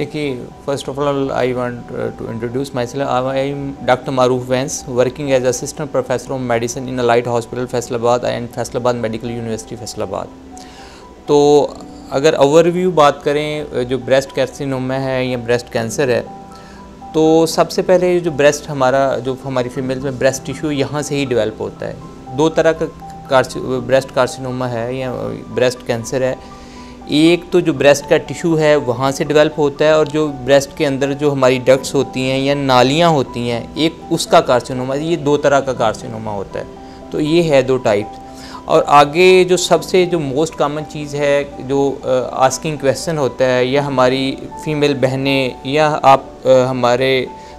देखिए, first of all I want to introduce myself. I am doctor Maroof Wains, working as assistant professor of medicine in light hospital Faisalabad and Faisalabad medical university Faisalabad. तो अगर overview बात करें जो breast carcinoma है या breast cancer है, तो सबसे पहले जो ब्रेस्ट जो हमारी फीमेल्स में ब्रेस्ट टिश्यू यहाँ से ही डेवलप होता है। दो तरह का ब्रेस्ट कार्सिनोमा है या ब्रेस्ट कैंसर है। एक तो जो ब्रेस्ट का टिश्यू है वहाँ से डेवलप होता है, और जो ब्रेस्ट के अंदर जो हमारी डक्ट्स होती हैं या नालियाँ होती हैं, एक उसका कार्सिनोमा। ये दो तरह का कार्सिनोमा होता है। तो ये है दो टाइप्स। और आगे जो सबसे जो मोस्ट कॉमन चीज़ है, जो आस्किंग क्वेश्चन होता है, या हमारी फ़ीमेल बहनें या आप हमारे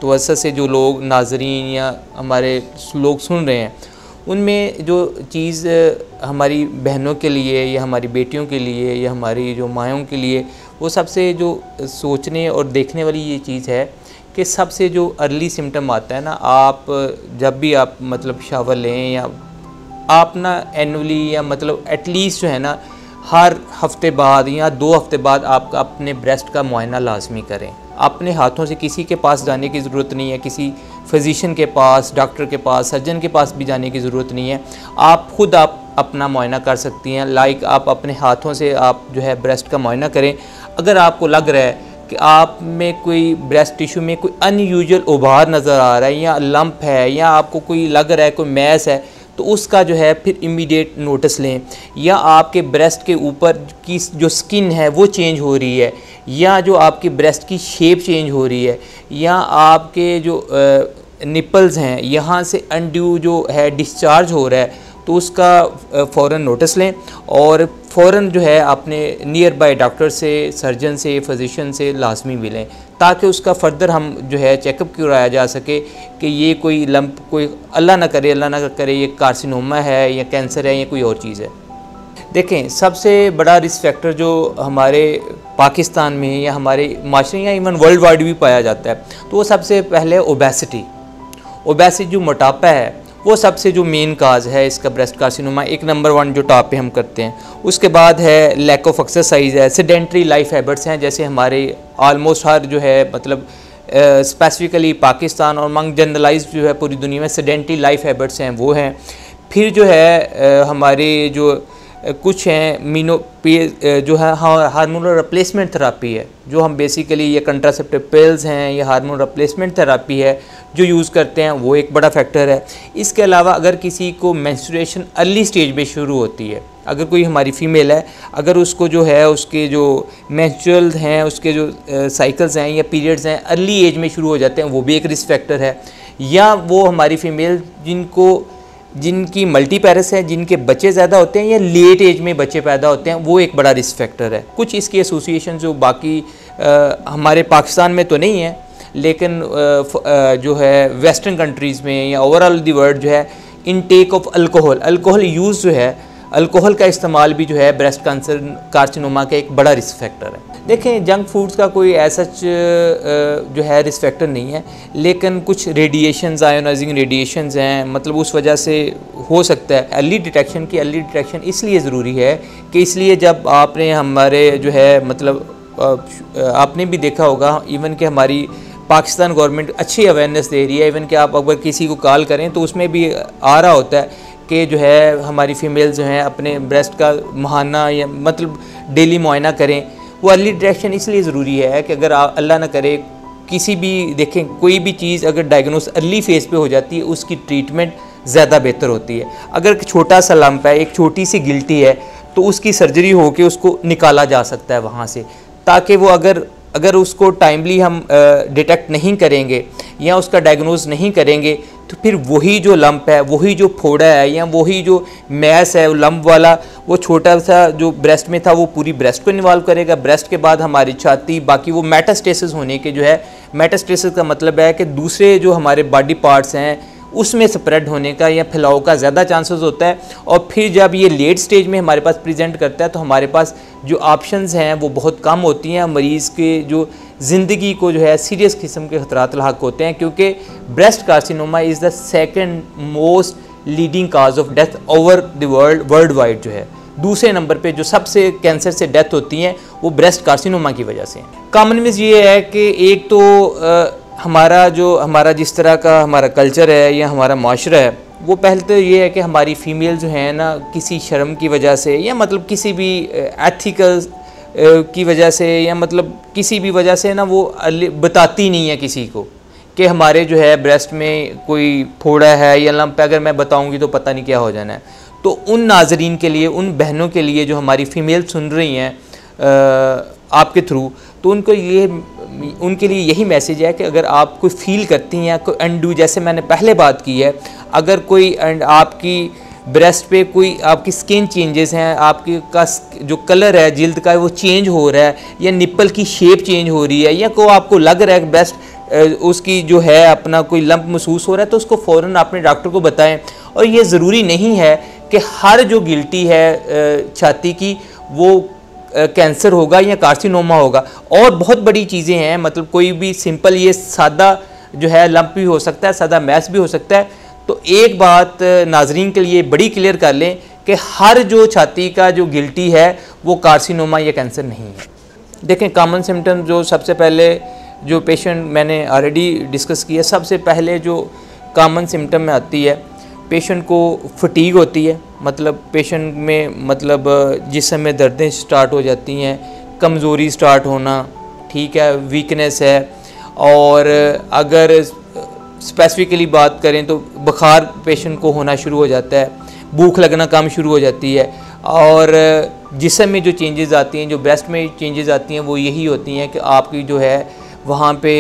तवज्जो से जो लोग नाज़रीन या हमारे लोग सुन रहे हैं, उनमें जो चीज़ हमारी बहनों के लिए या हमारी बेटियों के लिए या हमारी जो मायों के लिए, वो सबसे जो सोचने और देखने वाली ये चीज़ है कि सबसे जो अर्ली सिम्टम आता है ना, आप जब भी आप मतलब शावर लें या आप ना एनुअली या मतलब एटलीस्ट जो है ना हर हफ्ते बाद या 2 हफ्ते बाद आप अपने ब्रेस्ट का मुआयना लाजमी करें। अपने हाथों से किसी के पास जाने की ज़रूरत नहीं है, किसी फिजिशियन के पास, डॉक्टर के पास, सर्जन के पास भी जाने की ज़रूरत नहीं है। आप खुद अपना मुआयना कर सकती हैं। लाइक आप अपने हाथों से आप जो है ब्रेस्ट का मुआयना करें। अगर आपको लग रहा है कि आप में कोई ब्रेस्ट टिश्यू में कोई अनयूजुअल उभार नज़र आ रहा है या लंप है या आपको कोई लग रहा है कोई मैस है, तो उसका जो है फिर इमीडिएट नोटिस लें। या आपके ब्रेस्ट के ऊपर की जो स्किन है वो चेंज हो रही है, या जो आपकी ब्रेस्ट की शेप चेंज हो रही है, या आपके जो निपल्स हैं यहाँ से अनड्यू जो है डिस्चार्ज हो रहा है, तो उसका फ़ौरन नोटिस लें और फ़ौरन जो है अपने नियर बाय डॉक्टर से, सर्जन से, फिजिशियन से लाजमी मिलें, ताकि उसका फ़र्दर हम जो है चेकअप कराया जा सके कि ये कोई लंप, कोई अल्लाह ना करे ये कार्सिनोमा है या कैंसर है या कोई और चीज़ है। देखें, सबसे बड़ा रिस्क फैक्टर जो हमारे पाकिस्तान में या हमारे माशरे या इवन वर्ल्ड वाइड भी पाया जाता है, तो वो सबसे पहले ओबेसिटी जो मोटापा है, वो सबसे जो मेन काज है इसका ब्रेस्ट कार्सिनोमा, 1 नंबर 1 जो टॉप पे हम करते हैं। उसके बाद है लैक ऑफ एक्सरसाइज है, सेडेंट्री लाइफ हैबिट्स हैं, जैसे हमारे ऑलमोस्ट हर जो है मतलब स्पेसिफिकली पाकिस्तान और मंग जनरलाइज जो है पूरी दुनिया में सेडेंट्री लाइफ हैबिट्स हैं वो हैं। फिर जो है हमारे जो कुछ हैं जो है हार्मोनल रिप्लेसमेंट थेरापी है, जो हम बेसिकली ये कंट्रासेप्टिव पिल्स हैं या हार्मोन रिप्लेसमेंट थेरापी है जो यूज़ करते हैं, वो एक बड़ा फैक्टर है। इसके अलावा अगर किसी को मेंस्ट्रुएशन अर्ली स्टेज में शुरू होती है, अगर कोई हमारी फ़ीमेल है, अगर उसको जो है उसके जो मेंस्ट्रुअल हैं, उसके जो साइकिल्स हैं या पीरियड्स हैं अर्ली एज में शुरू हो जाते हैं, वो भी एक रिस्क फैक्टर है। या वो हमारी फ़ीमेल जिनकी मल्टीपैरस है, जिनके बच्चे ज़्यादा होते हैं या लेट एज में बच्चे पैदा होते हैं, वो एक बड़ा रिस्क फैक्टर है। कुछ इसकी एसोसिएशन जो बाकी हमारे पाकिस्तान में तो नहीं है, लेकिन जो है वेस्टर्न कंट्रीज़ में या ओवरऑल दी वर्ल्ड जो है इनटेक ऑफ अल्कोहल यूज़ जो है, अल्कोहल का इस्तेमाल भी जो है ब्रेस्ट कैंसर कार्सिनोमा का एक बड़ा रिस्क फैक्टर है। देखें, जंक फूड्स का कोई ऐसा जो है रिस्क फैक्टर नहीं है, लेकिन कुछ रेडिएशंस, आयोनाइजिंग रेडिएशंस हैं, मतलब उस वजह से हो सकता है। अर्ली डिटेक्शन इसलिए ज़रूरी है कि इसलिए जब आपने हमारे जो है मतलब आपने भी देखा होगा इवन कि हमारी पाकिस्तान गवर्नमेंट अच्छी अवेयरनेस दे रही है। इवन कि आप अगर किसी को कॉल करें तो उसमें भी आ रहा होता है कि जो है हमारी फ़ीमेल्स जो हैं अपने ब्रेस्ट का माहाना या मतलब डेली मुआयना करें। वो अर्ली डिटेक्शन इसलिए ज़रूरी है कि अगर अल्लाह ना करे किसी भी, देखें, कोई भी चीज़ अगर डायग्नोस अर्ली फेज़ पे हो जाती है, उसकी ट्रीटमेंट ज़्यादा बेहतर होती है। अगर छोटा सा लंप है, एक छोटी सी गिल्टी है, तो उसकी सर्जरी होकर उसको निकाला जा सकता है वहाँ से, ताकि वो अगर उसको टाइमली हम डिटेक्ट नहीं करेंगे या उसका डायग्नोज नहीं करेंगे, तो फिर वही जो लंप है, वही जो फोड़ा है या वही जो मैस है, लंप वाला, वो छोटा सा जो ब्रेस्ट में था वो पूरी ब्रेस्ट को इन्वॉल्व करेगा। ब्रेस्ट के बाद हमारी छाती, बाकी वो मेटास्टेसिस होने के जो है, मेटास्टेसिस का मतलब है कि दूसरे जो हमारे बॉडी पार्ट्स हैं उसमें स्प्रेड होने का या फैलाव का ज़्यादा चांसेस होता है। और फिर जब ये लेट स्टेज में हमारे पास प्रेजेंट करता है, तो हमारे पास जो ऑप्शंस हैं वो बहुत कम होती हैं। मरीज़ के जो ज़िंदगी को जो है सीरियस किस्म के खतरात लाक होते हैं, क्योंकि breast carcinoma is the second most leading cause of death over the world wide जो है। दूसरे नंबर पे जो सबसे कैंसर से डेथ होती हैं वो ब्रेस्ट कार्सिनोमा की वजह से। कॉमन मिस ये है कि एक तो हमारा जिस तरह का हमारा कल्चर है या हमारा माशरा है, वो पहले तो ये है कि हमारी फ़ीमेल जो है ना, किसी शर्म की वजह से या मतलब किसी भी एथिकल की वजह से या मतलब किसी भी वजह से ना, वो बताती नहीं है किसी को कि हमारे जो है ब्रेस्ट में कोई फोड़ा है या लंप है। अगर मैं बताऊंगी तो पता नहीं क्या हो जाना है। तो उन नाजरीन के लिए, उन बहनों के लिए जो हमारी फ़ीमेल सुन रही हैं आपके थ्रू, तो उनके लिए यही मैसेज है कि अगर आप कोई फ़ील करती हैं, कोई अनडू, जैसे मैंने पहले बात की है, अगर कोई आपकी ब्रेस्ट पे कोई आपकी स्किन चेंजेस हैं, आपके का जो कलर है जिल्द का वो चेंज हो रहा है, या निप्पल की शेप चेंज हो रही है, या को आपको लग रहा है कि ब्रेस्ट उसकी जो है अपना कोई लंप महसूस हो रहा है, तो उसको फ़ौरन अपने डॉक्टर को बताएं। और ये ज़रूरी नहीं है कि हर जो गिल्टी है छाती की वो कैंसर होगा या कार्सिनोमा होगा। और बहुत बड़ी चीज़ें हैं, मतलब कोई भी सिंपल ये सादा जो है लंप भी हो सकता है, सादा मैस भी हो सकता है। तो एक बात नाजरीन के लिए बड़ी क्लियर कर लें कि हर जो छाती का जो गिल्टी है वो कार्सिनोमा या कैंसर नहीं है। देखें, कॉमन सिम्टम जो सबसे पहले जो पेशेंट मैंने ऑलरेडी डिस्कस किया, सबसे पहले जो कॉमन सिम्टम में आती है, पेशेंट को फटीग होती है, मतलब पेशेंट में मतलब जिस्म में दर्दें स्टार्ट हो जाती हैं, कमज़ोरी स्टार्ट होना, ठीक है, वीकनेस है। और अगर स्पेसिफिकली बात करें तो बुखार पेशेंट को होना शुरू हो जाता है, भूख लगना कम शुरू हो जाती है। और जिस्म में जो चेंजेस आती हैं, जो ब्रेस्ट में चेंजेस आती हैं, वो यही होती हैं कि आपकी जो है वहाँ पे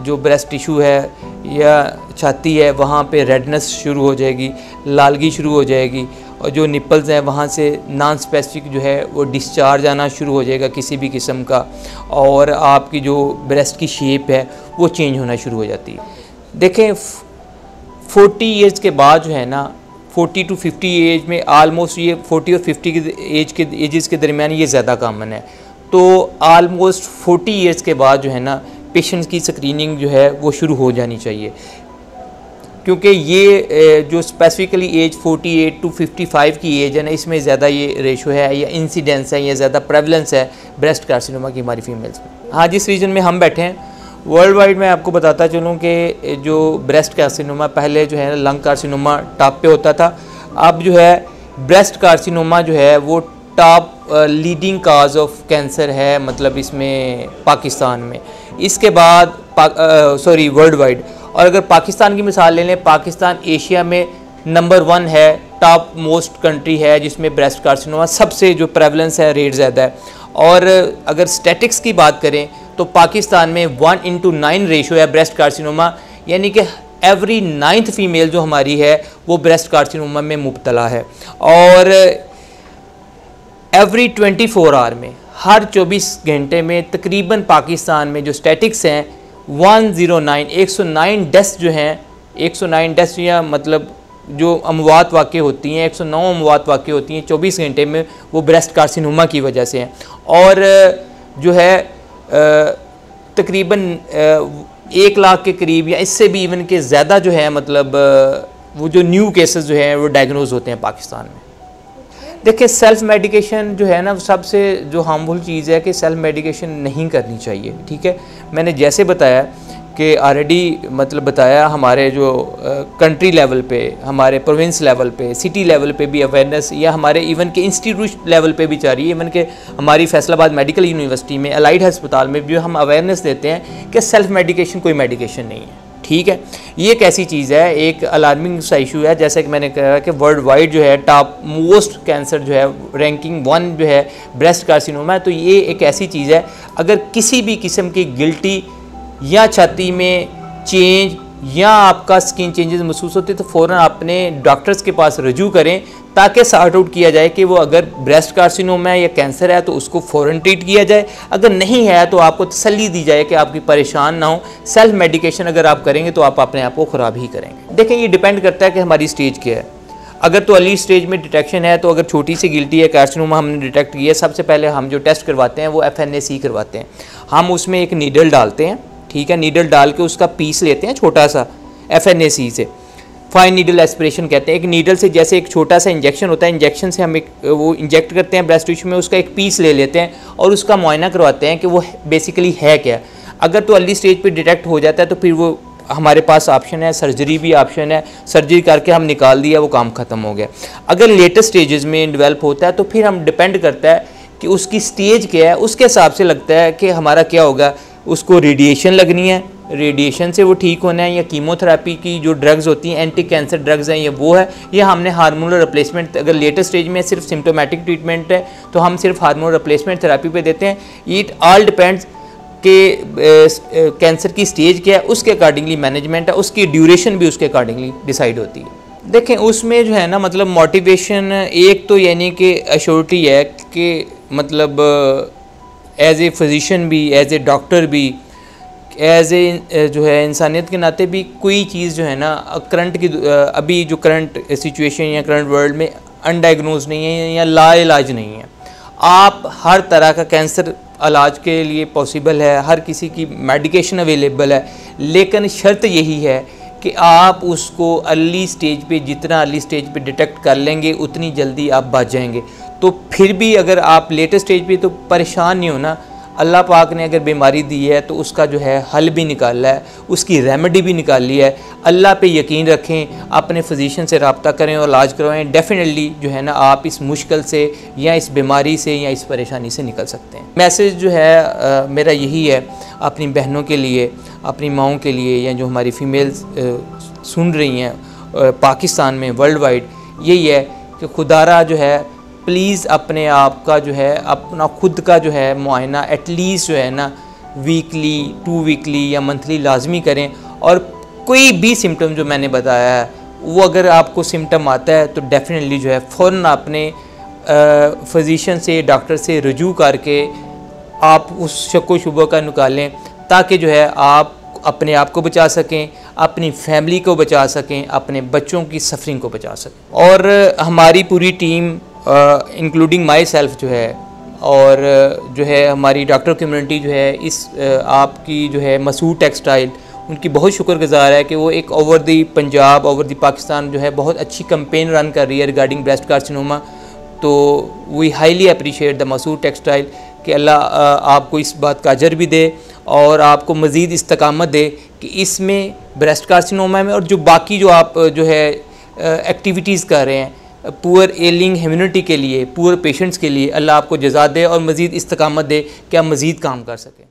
जो ब्रेस्ट टिश्यू है या छाती है, वहाँ पे रेडनेस शुरू हो जाएगी, लालगी शुरू हो जाएगी, और जो निपल्स हैं वहाँ से नॉन स्पेसिफिक जो है वो डिस्चार्ज आना शुरू हो जाएगा किसी भी किस्म का, और आपकी जो ब्रेस्ट की शेप है वो चेंज होना शुरू हो जाती है। देखें, 40 ईयर्स के बाद जो है ना, 40 to 50 एज में आलमोस्ट ये 40 और 50 के एजेस के दरमियान ये ज़्यादा कॉमन है। तो आलमोस्ट 40 ईयर्स के बाद जो है ना, पेशेंट्स की स्क्रीनिंग जो है वो शुरू हो जानी चाहिए, क्योंकि ये जो स्पेसिफिकली एज 48 to 55 की एज है ना, इसमें ज़्यादा ये रेशो है या इंसिडेंस है या ज़्यादा प्रेवलेंस है ब्रेस्ट कार्सिनोमा की हमारी फीमेल्स में। हाँ, जिस रीजन में हम बैठे हैं वर्ल्ड वाइड में आपको बताता चलूँ कि जो ब्रेस्ट कार्सिनोमा पहले जो है लंग कार्सिनोमा टॉप पे होता था, अब जो है ब्रेस्ट कार्सिनोमा जो है वो top leading cause of cancer है, मतलब इसमें पाकिस्तान में। इसके बाद वर्ल्ड वाइड। और अगर पाकिस्तान की मिसाल ले लें, पाकिस्तान एशिया में नंबर 1 है, टॉप मोस्ट कंट्री है जिसमें ब्रेस्ट कार्सिनोमा सबसे जो प्रेवलेंस है रेट ज़्यादा है। और अगर स्टैटिक्स की बात करें तो पाकिस्तान में 1:9 रेशो है ब्रेस्ट कार्सिनोमा, यानी कि एवरी 9th फीमेल जो हमारी है वो ब्रेस्ट कार्सिनोमा में मुब्तला है। और एवरी 24 आवर में, हर 24 घंटे में तकरीबन पाकिस्तान में जो स्टैटिक्स हैं 109 डेथ्स जो हैं, 109 डेथ्स या मतलब जो अमवात वाक़ई होती हैं, 109 अमवात वाक़ई होती हैं 24 घंटे में, वो ब्रेस्ट कार्सिनोमा की वजह से हैं। और जो है तकरीबन 1 लाख के करीब या इससे भी इवन के ज़्यादा जो है मतलब वो जो न्यू केसेस जो हैं वो डायग्नोज होते हैं पाकिस्तान में। देखिए, सेल्फ़ मेडिकेशन जो है ना, सबसे जो हार्मफुल चीज़ है कि सेल्फ़ मेडिकेशन नहीं करनी चाहिए, ठीक है। मैंने जैसे बताया कि ऑलरेडी मतलब बताया, हमारे जो कंट्री लेवल पे, हमारे प्रोविंस लेवल पे, सिटी लेवल पे भी अवेयरनेस, या हमारे इवन के इंस्टीट्यूट लेवल पे भी जा रही है। इवन के हमारी फैसलाबाद मेडिकल यूनिवर्सिटी में, अलाइड अस्पताल में भी हम अवेयरनेस देते हैं कि सेल्फ़ मेडिकेशन कोई मेडिकेशन नहीं है, ठीक है। ये एक ऐसी चीज़ है, एक अलार्मिंग सा इशू है, जैसे कि मैंने कहा कि वर्ल्ड वाइड जो है टॉप मोस्ट कैंसर जो है रैंकिंग 1 जो है ब्रेस्ट कार्सिनोमा है। तो ये एक ऐसी चीज़ है, अगर किसी भी किस्म की गिल्टी या छाती में चेंज या आपका स्किन चेंजेस महसूस होते तो फ़ौरन अपने डॉक्टर्स के पास रजू करें, ताकि सॉर्ट आउट किया जाए कि वो अगर ब्रेस्ट कार्सिनोमा है या कैंसर है तो उसको फ़ौरन ट्रीट किया जाए। अगर नहीं है तो आपको तसल्ली दी जाए कि आपकी परेशान ना हो। सेल्फ मेडिकेशन अगर आप करेंगे तो आप अपने आप को ख़राब ही करेंगे। देखें, ये डिपेंड करता है कि हमारी स्टेज क्या है। अगर तो अर्ली स्टेज में डिटेक्शन है, तो अगर छोटी सी गिल्टी है, कार्सिनोमा हमने डिटेक्ट किया, सबसे पहले हम जो टेस्ट करवाते हैं वो FNAC करवाते हैं। हम उसमें एक नीडल डालते हैं, ठीक है, नीडल डाल के उसका पीस लेते हैं छोटा सा FNAC से। फाइन नीडल एस्पिरेशन कहते हैं। एक नीडल से जैसे एक छोटा सा इंजेक्शन होता है, इंजेक्शन से हम एक वो इंजेक्ट करते हैं ब्रेस्ट टिश्यू में, उसका एक पीस ले लेते हैं और उसका मुआयना करवाते हैं कि वो बेसिकली है क्या। अगर तो अर्ली स्टेज पे डिटेक्ट हो जाता है तो फिर वो हमारे पास ऑप्शन है, सर्जरी भी ऑप्शन है, सर्जरी करके हम निकाल दिया, वो काम ख़त्म हो गया। अगर लेटेस्ट स्टेजेस में डेवलप होता है तो फिर हम डिपेंड करता है कि उसकी स्टेज क्या है, उसके हिसाब से लगता है कि हमारा क्या होगा। उसको रेडिएशन लगनी है, रेडिएशन से वो ठीक होना है, या कीमोथेरेपी की जो ड्रग्स होती हैं, एंटी कैंसर ड्रग्स हैं, ये वो है, या हमने हार्मोनल रिप्लेसमेंट। अगर लेटेस्ट स्टेज में सिर्फ सिम्टोमेटिक ट्रीटमेंट है तो हम सिर्फ हार्मोनल रिप्लेसमेंट थेरेपी पे देते हैं। इट ऑल डिपेंड्स कि कैंसर की स्टेज क्या है, उसके अकॉर्डिंगली मैनेजमेंट है, उसकी ड्यूरेशन भी उसके अकॉर्डिंगली डिसाइड होती है। देखें उसमें जो है ना, मतलब मोटिवेशन एक तो यानी कि अश्योरिटी है कि मतलब एज ए फिजिशियन भी, एज ए डॉक्टर भी, एज ए जो है इंसानियत के नाते भी कोई चीज़ जो है ना करंट की अभी जो करंट सिचुएशन या करंट वर्ल्ड में अनडायग्नोज नहीं है या लाइलाज नहीं है। आप हर तरह का कैंसर इलाज के लिए पॉसिबल है, हर किसी की मेडिकेशन अवेलेबल है, लेकिन शर्त यही है कि आप उसको अर्ली स्टेज पे, जितना अर्ली स्टेज पे डिटेक्ट कर लेंगे उतनी जल्दी आप बच जाएंगे। तो फिर भी अगर आप लेटेस्ट स्टेज पे तो परेशान नहीं होना। अल्लाह पाक ने अगर बीमारी दी है तो उसका जो है हल भी निकाला है, उसकी रेमेडी भी निकाली है। अल्लाह पे यकीन रखें, अपने फिजिशियन से रब्ता करें और इलाज करवाएं। डेफिनेटली जो है ना आप इस मुश्किल से या इस बीमारी से या इस परेशानी से निकल सकते हैं। मैसेज जो है मेरा यही है अपनी बहनों के लिए, अपनी माओं के लिए, या जो हमारी फ़ीमेल्स सुन रही हैं पाकिस्तान में, वर्ल्ड वाइड, यही है कि खुदारा जो है प्लीज़ अपने आप का जो है, अपना खुद का जो है मुआयना एटलीस्ट जो है ना वीकली, 2 वीकली या मंथली लाजमी करें। और कोई भी सिम्टम जो मैंने बताया है वो अगर आपको सिम्टम आता है तो डेफिनेटली जो है फ़ौरन अपने फिजिशियन से, डॉक्टर से रुजू करके आप उस शक व शुबा का निकालें, ताकि जो है आप अपने आप को बचा सकें, अपनी फैमिली को बचा सकें, अपने बच्चों की सफरिंग को बचा सकें। और हमारी पूरी टीम इंक्लूडिंग माई सेल्फ जो है, और जो है हमारी डॉक्टर कम्युनिटी जो है, इस आपकी जो है मसूद टेक्सटाइल, उनकी बहुत शुक्रगुजार है कि वो एक over the Punjab, over the Pakistan जो है बहुत अच्छी कैंपेन रन कर रही है रिगार्डिंग ब्रेस्ट कार्सिनोमा। तो we highly appreciate the Masood textile कि अल्लाह आपको इस बात का अजर भी दे और आपको मज़ीद इस्तकामत दे कि इसमें ब्रेस्ट कार्सिनोमा में और जो बाकी जो आप जो है एक्टिविटीज़ कर रहे हैं पुअर एलिंग ह्यूमैनिटी के लिए, पुअर पेशेंट्स के लिए, अल्लाह आपको जज़ा दे और मज़ीद इस्तकामत दे कि आप मज़ीद काम कर सकें।